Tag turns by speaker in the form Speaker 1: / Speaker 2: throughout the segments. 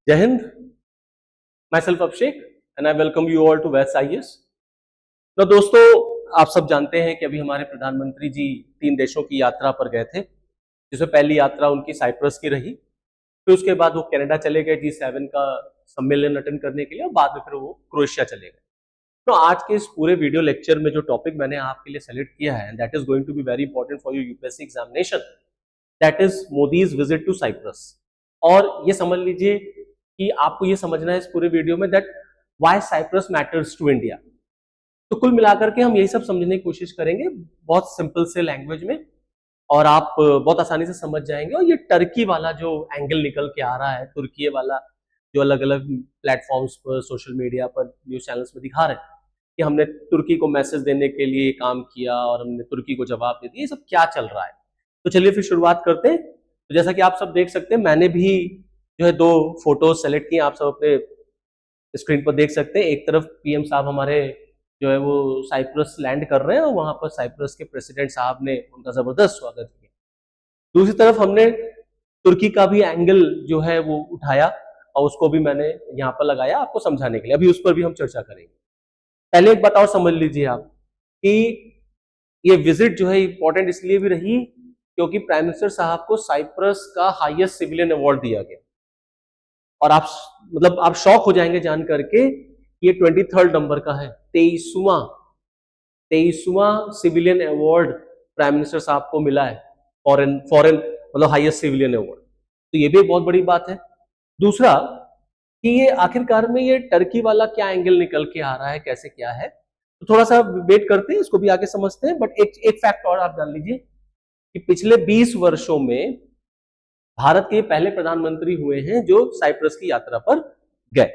Speaker 1: जय Hind. myself Abhishek and I welcome you all to West IS। तो दोस्तों, आप सब जानते हैं कि अभी हमारे प्रधानमंत्री जी 3 देशों की यात्रा पर गए थे, जिसमें पहली यात्रा उनकी साइप्रस की रही। फिर उसके बाद वो कनाडा चले गए G7 का सम्मेलन अटेंड करने के लिए, और बाद में फिर वो क्रोएशिया चले गए। तो आज के इस पूरे वीडियो लेक्चर में जो टॉपिक मैंने आपके लिए सेलेक्ट किया है, that is going to be very important for your UPSC examination, that is Modi's visit to Cyprus. और ये समझ लीजिए कि आपको ये समझना है इस पूरे वीडियो में that why Cyprus matters to India. तो कुल मिलाकर के हम यही सब समझने की कोशिश करेंगे बहुत सिंपल से लैंग्वेज में, और आप बहुत आसानी से समझ जाएंगे। और ये टर्की वाला जो एंगल निकल के आ रहा है, तुर्की वाला जो अलग अलग प्लेटफॉर्म्स पर, सोशल मीडिया पर, न्यूज चैनल्स में दिखा रहे हैं कि हमने तुर्की को मैसेज देने के लिए काम किया और हमने तुर्की को जवाब दे दिया, ये सब क्या चल रहा है। तो चलिए फिर शुरुआत करते हैं। तो जैसा कि आप सब देख सकते हैं, मैंने भी जो है 2 फोटोज सेलेक्ट किए, आप सब अपने स्क्रीन पर देख सकते हैं। एक तरफ पीएम साहब हमारे जो है वो साइप्रस लैंड कर रहे हैं, और वहां पर साइप्रस के प्रेसिडेंट साहब ने उनका जबरदस्त स्वागत किया। दूसरी तरफ हमने तुर्की का भी एंगल जो है वो उठाया, और उसको भी मैंने यहाँ पर लगाया आपको समझाने के लिए। अभी उस पर भी हम चर्चा करेंगे। पहले एक बात और समझ लीजिए आप कि ये विजिट जो है इंपॉर्टेंट इसलिए भी रही क्योंकि प्राइम मिनिस्टर साहब को साइप्रस का हाईएस्ट सिविलियन अवार्ड दिया गया। और आप शॉक हो जाएंगे जान करके, ये 23rd नंबर का है, 23वां सिविलियन अवार्ड प्राइम मिनिस्टर साहब को मिला है, फॉरेन मतलब हाईएस्ट सिविलियन अवार्ड। तो ये भी एक बहुत बड़ी बात है। दूसरा कि ये आखिरकार में ये टर्की वाला क्या एंगल निकल के आ रहा है, कैसे क्या है, तो थोड़ा सा वेट करते हैं, इसको भी आगे समझते हैं। बट एक फैक्ट और आप जान लीजिए कि पिछले 20 वर्षों में भारत के पहले प्रधानमंत्री हुए हैं जो साइप्रस की यात्रा पर गए।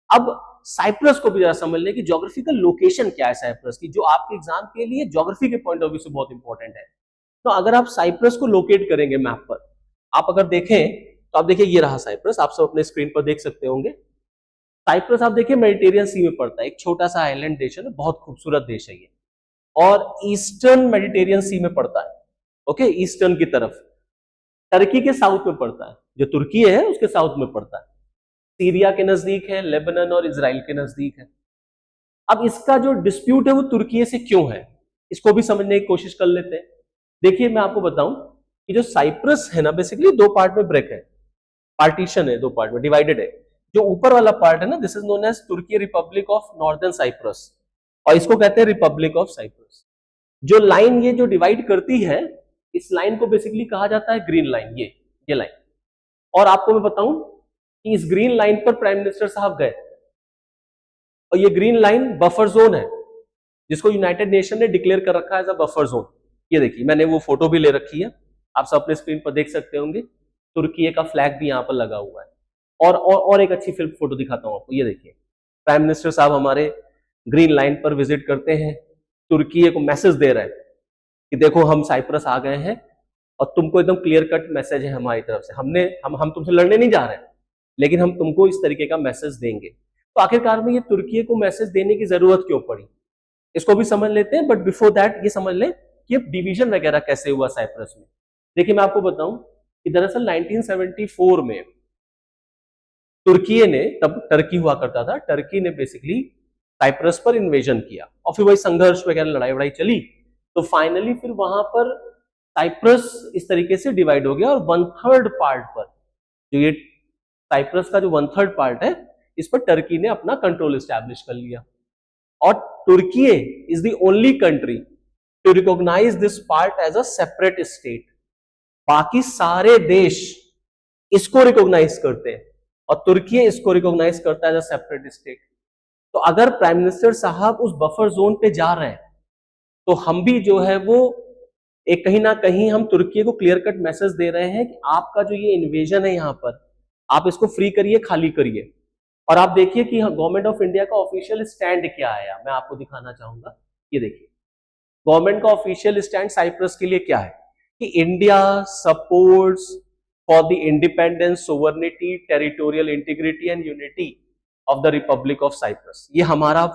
Speaker 1: अब साइप्रस को भी जरा समझ लें कि ज्योग्राफिकल लोकेशन क्या है साइप्रस की, जो आपके एग्जाम के लिए ज्योग्राफी के पॉइंट ऑफ व्यू से बहुत इंपॉर्टेंट है। तो अगर आप साइप्रस को लोकेट करेंगे मैप पर, आप अगर देखें तो आप देखिए ये रहा साइप्रस, आप सब अपने स्क्रीन पर देख सकते होंगे। साइप्रस आप देखिए मेडिटेरियन सी में पड़ता है, एक छोटा सा आइलैंड देश है, बहुत खूबसूरत देश है ये, और ईस्टर्न मेडिटेरियन सी में पड़ता है। ओके, ईस्टर्न की तरफ टर्की के साउथ में पड़ता है, जो तुर्की है उसके साउथ में पड़ता है, सीरिया के नजदीक है, लेबनान और इजराइल के नजदीक है। अब इसका जो डिस्प्यूट है वो तुर्की से क्यों है, इसको भी समझने की कोशिश कर लेते हैं। देखिए मैं आपको बताऊं कि जो साइप्रस है ना, बेसिकली 2 पार्ट में ब्रेक है, पार्टीशन है, 2 पार्ट में डिवाइडेड है। जो ऊपर वाला पार्ट है ना, this is known as Turkey Republic of Northern Cyprus, और इसको कहते हैं रिपब्लिक ऑफ साइप्रस। जो लाइन ये जो डिवाइड करती है, इस लाइन को बेसिकली कहा जाता है ग्रीन लाइन, ये लाइन। और आपको मैं बताऊं कि इस ग्रीन लाइन पर प्राइम मिनिस्टर साहब गए, और ये ग्रीन लाइन बफर जोन है, जिसको यूनाइटेड नेशन ने डिक्लेयर कर रखा है एज अ बफर जोन। ये देखिए मैंने वो फोटो भी ले रखी है, आप सब अपने स्क्रीन पर देख सकते होंगे। तुर्की का फ्लैग भी यहाँ पर लगा हुआ है। और एक अच्छी फिल्म फोटो दिखाता हूँ आपको, ये देखिए प्राइम मिनिस्टर साहब हमारे ग्रीन लाइन पर विजिट करते हैं, तुर्की को मैसेज दे रहे हैं कि देखो हम साइप्रस आ गए हैं, और तुमको एकदम क्लियर कट मैसेज है हमारी तरफ से, हम तुमसे लड़ने नहीं जा रहे हैं, लेकिन हम तुमको इस तरीके का मैसेज देंगे। तो आखिरकार में ये तुर्की को मैसेज देने की जरूरत क्यों पड़ी, इसको भी समझ लेते हैं। बट बिफोर दैट ये समझ लें कि डिवीजन वगैरह कैसे हुआ साइप्रस में। देखिए मैं आपको बताऊं कि दरअसल 1974 में तुर्की ने, तब टर्की हुआ करता था, टर्की ने बेसिकली साइप्रस पर इन्वेजन किया, और फिर वही संघर्ष वगैरह लड़ाई वड़ाई चली। तो फाइनली फिर वहां पर साइप्रस इस तरीके से डिवाइड हो गया, और 1/3 पार्ट पर, जो ये साइप्रस का जो 1/3 पार्ट है, इस पर टर्की ने अपना कंट्रोल एस्टैब्लिश कर लिया। और Turkey is the only country to recognise this part as a separate state. बाकी सारे देश इसको रिकॉग्नाइज करते हैं, और तुर्की इसको रिकॉग्नाइज करता है एज अ सेपरेट स्टेट। तो अगर प्राइम मिनिस्टर साहब उस बफर जोन पे जा रहे हैं, तो हम भी जो है वो एक कहीं ना कहीं हम तुर्की को क्लियर कट मैसेज दे रहे हैं कि आपका जो ये इन्वेजन है यहाँ पर, आप इसको फ्री करिए, खाली करिए। और आप देखिए कि गवर्नमेंट ऑफ इंडिया का ऑफिशियल स्टैंड क्या है, मैं आपको दिखाना चाहूंगा। ये देखिए गवर्नमेंट का ऑफिशियल स्टैंड साइप्रस के लिए क्या है कि India supports for the independence, sovereignty, territorial integrity and unity of the Republic of Cyprus. ये हमारा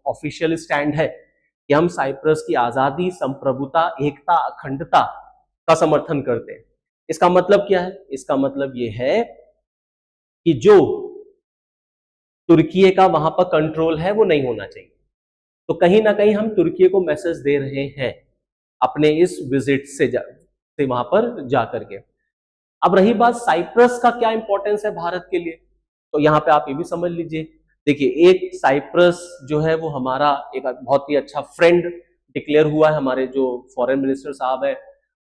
Speaker 1: ऑफिशियल स्टैंड है कि हम साइप्रस की आजादी, संप्रभुता, एकता, अखंडता का समर्थन करते हैं। इसका मतलब क्या है? इसका मतलब ये है कि जो तुर्की का वहां पर कंट्रोल है वो नहीं होना चाहिए। तो कहीं ना कहीं हम तुर्की को मैसेज दे रहे हैं अपने इस विजिट से वहां पर जाकर के। अब रही बात साइप्रस का क्या इंपॉर्टेंस है भारत के लिए, तो यहाँ पे आप ये भी समझ लीजिए। देखिए, एक साइप्रस जो है वो हमारा एक बहुत ही अच्छा फ्रेंड डिक्लेयर हुआ है। हमारे जो फॉरेन मिनिस्टर साहब है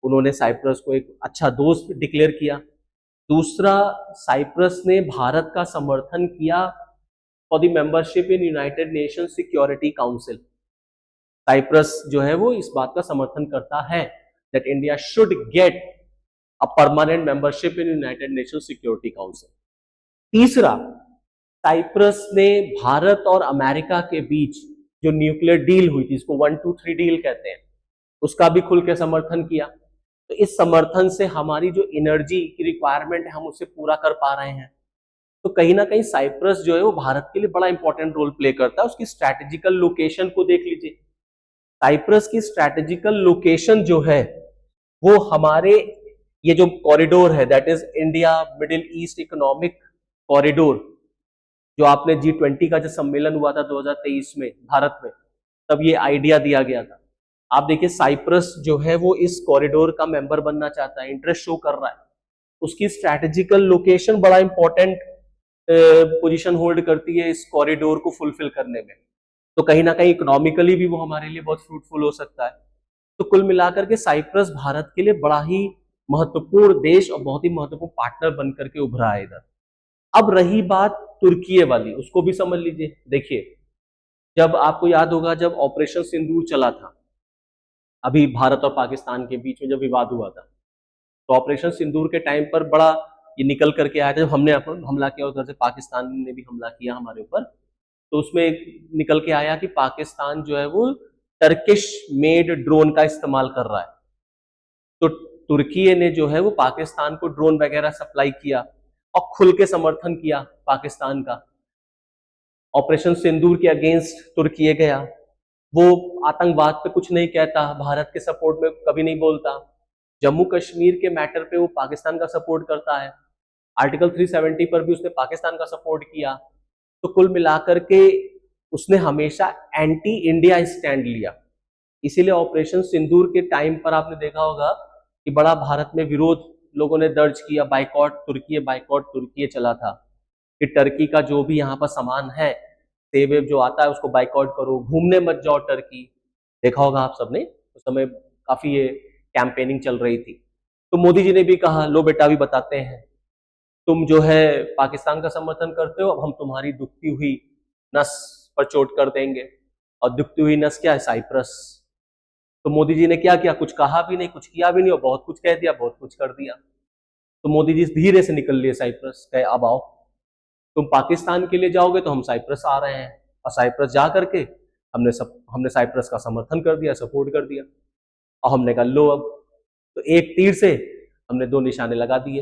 Speaker 1: उन्होंने साइप्रस को एक अच्छा दोस्त डिक्लेयर किया। दूसरा, साइप्रस ने भारत का समर्थन किया for the membership in United Nation Security Council. Cyprus जो है वो इस बात का समर्थन करता है that India should get a permanent membership in United Nation Security Council. तीसरा, साइप्रस ने भारत और अमेरिका के बीच जो न्यूक्लियर डील हुई थी, इसको 123 डील कहते हैं, उसका भी खुल के समर्थन किया। तो इस समर्थन से हमारी जो एनर्जी की रिक्वायरमेंट है हम उसे पूरा कर पा रहे हैं। तो कहीं ना कहीं साइप्रस जो है वो भारत के लिए बड़ा इंपॉर्टेंट रोल प्ले करता है। उसकी स्ट्रैटेजिकल लोकेशन को देख लीजिए। साइप्रस की स्ट्रैटेजिकल लोकेशन जो है वो हमारे ये जो कॉरिडोर है that is India middle east economic corridor, जो आपने G20 का जो सम्मेलन हुआ था 2023 में भारत में, तब ये आइडिया दिया गया था। आप देखिए, साइप्रस जो है वो इस कॉरिडोर का मेंबर बनना चाहता है, इंटरेस्ट शो कर रहा है। उसकी स्ट्रैटेजिकल लोकेशन बड़ा इंपॉर्टेंट पोजीशन होल्ड करती है इस कॉरिडोर को फुलफिल करने में। तो कहीं ना कहीं इकोनॉमिकली भी वो हमारे लिए बहुत फ्रूटफुल हो सकता है। तो कुल मिलाकर के साइप्रस भारत के लिए बड़ा ही महत्वपूर्ण देश और बहुत ही महत्वपूर्ण पार्टनर बनकर के उभरा है इधर। अब रही बात तुर्की वाली, उसको भी समझ लीजिए। देखिए, जब आपको याद होगा जब ऑपरेशन सिंदूर चला था, अभी भारत और पाकिस्तान के बीच में जब विवाद हुआ था, तो ऑपरेशन सिंदूर के टाइम पर बड़ा ये निकल करके आया था। जब हमने अपन हमला किया उधर से पाकिस्तान ने भी हमला किया हमारे ऊपर, तो उसमें निकल के आया कि पाकिस्तान जो है वो टर्किश मेड ड्रोन का इस्तेमाल कर रहा है। तो तुर्की ने जो है वो पाकिस्तान को ड्रोन वगैरह सप्लाई किया और खुल के समर्थन किया पाकिस्तान का। ऑपरेशन सिंदूर के अगेंस्ट तुर्की गया, वो आतंकवाद पे कुछ नहीं कहता, भारत के सपोर्ट में कभी नहीं बोलता। जम्मू कश्मीर के मैटर पे वो पाकिस्तान का सपोर्ट करता है। आर्टिकल 370 पर भी उसने पाकिस्तान का सपोर्ट किया। तो कुल मिलाकर के उसने हमेशा एंटी इंडिया स्टैंड लिया। इसीलिए ऑपरेशन सिंदूर के टाइम पर आपने देखा होगा कि बड़ा भारत में विरोध लोगों ने दर्ज किया, बाइकॉट तुर्की चला था कि टर्की का जो भी यहाँ पर सामान है, सेब वेब जो आता है उसको बाइकआउट करो, घूमने मत जाओ टर्की। देखा होगा आप सबने, उस समय काफी ये कैंपेनिंग चल रही थी। तो मोदी जी ने भी कहा, लो बेटा भी बताते हैं, तुम जो है पाकिस्तान का समर्थन करते हो, अब हम तुम्हारी दुखती हुई नस पर चोट कर देंगे। और दुखती हुई नस क्या है? साइप्रस। तो मोदी जी ने क्या किया? कुछ कहा भी नहीं, कुछ किया भी नहीं, और बहुत कुछ कह दिया, बहुत कुछ कर दिया। तो मोदी जी धीरे से निकल लिए साइप्रस, कहे अब आओ, तुम पाकिस्तान के लिए जाओगे तो हम साइप्रस आ रहे हैं। और साइप्रस जा करके हमने साइप्रस का समर्थन कर दिया, सपोर्ट कर दिया। और हमने कहा लो, अब तो एक तीर से हमने दो निशाने लगा दिए।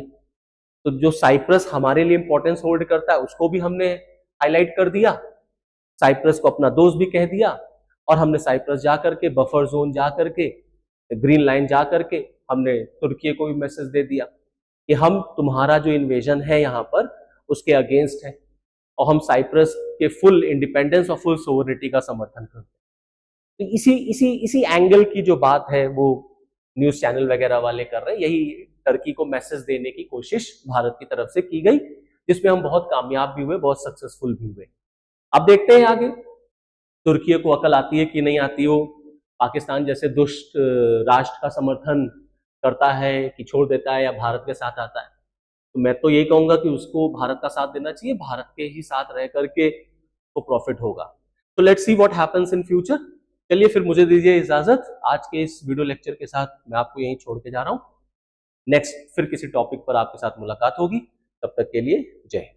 Speaker 1: तो जो साइप्रस हमारे लिए इंपॉर्टेंस होल्ड करता है उसको भी हमने हाईलाइट कर दिया, साइप्रस को अपना दोस्त भी कह दिया, और हमने साइप्रस जा करके, बफर जोन जा करके, ग्रीन लाइन जा करके हमने तुर्की को भी मैसेज दे दिया कि हम तुम्हारा जो इन्वेजन है यहाँ पर उसके अगेंस्ट है, और हम साइप्रस के फुल इंडिपेंडेंस और फुल सोवरेनिटी का समर्थन करते हैं। तो इसी एंगल की जो बात है वो न्यूज चैनल वगैरह वाले कर रहे हैं। यही टर्की को मैसेज देने की कोशिश भारत की तरफ से की गई, जिसमें हम बहुत कामयाब भी हुए, बहुत सक्सेसफुल भी हुए। अब देखते हैं आगे तुर्की को अकल आती है कि नहीं आती हो, पाकिस्तान जैसे दुष्ट राष्ट्र का समर्थन करता है कि छोड़ देता है, या भारत के साथ आता है। तो मैं तो यही कहूंगा कि उसको भारत का साथ देना चाहिए, भारत के ही साथ रह करके तो प्रॉफिट होगा। तो let's see what happens in future. चलिए फिर मुझे दीजिए इजाजत, आज के इस वीडियो लेक्चर के साथ मैं आपको यहीं छोड़ के जा रहा हूँ। नेक्स्ट फिर किसी टॉपिक पर आपके साथ मुलाकात होगी, तब तक के लिए जय हिंद।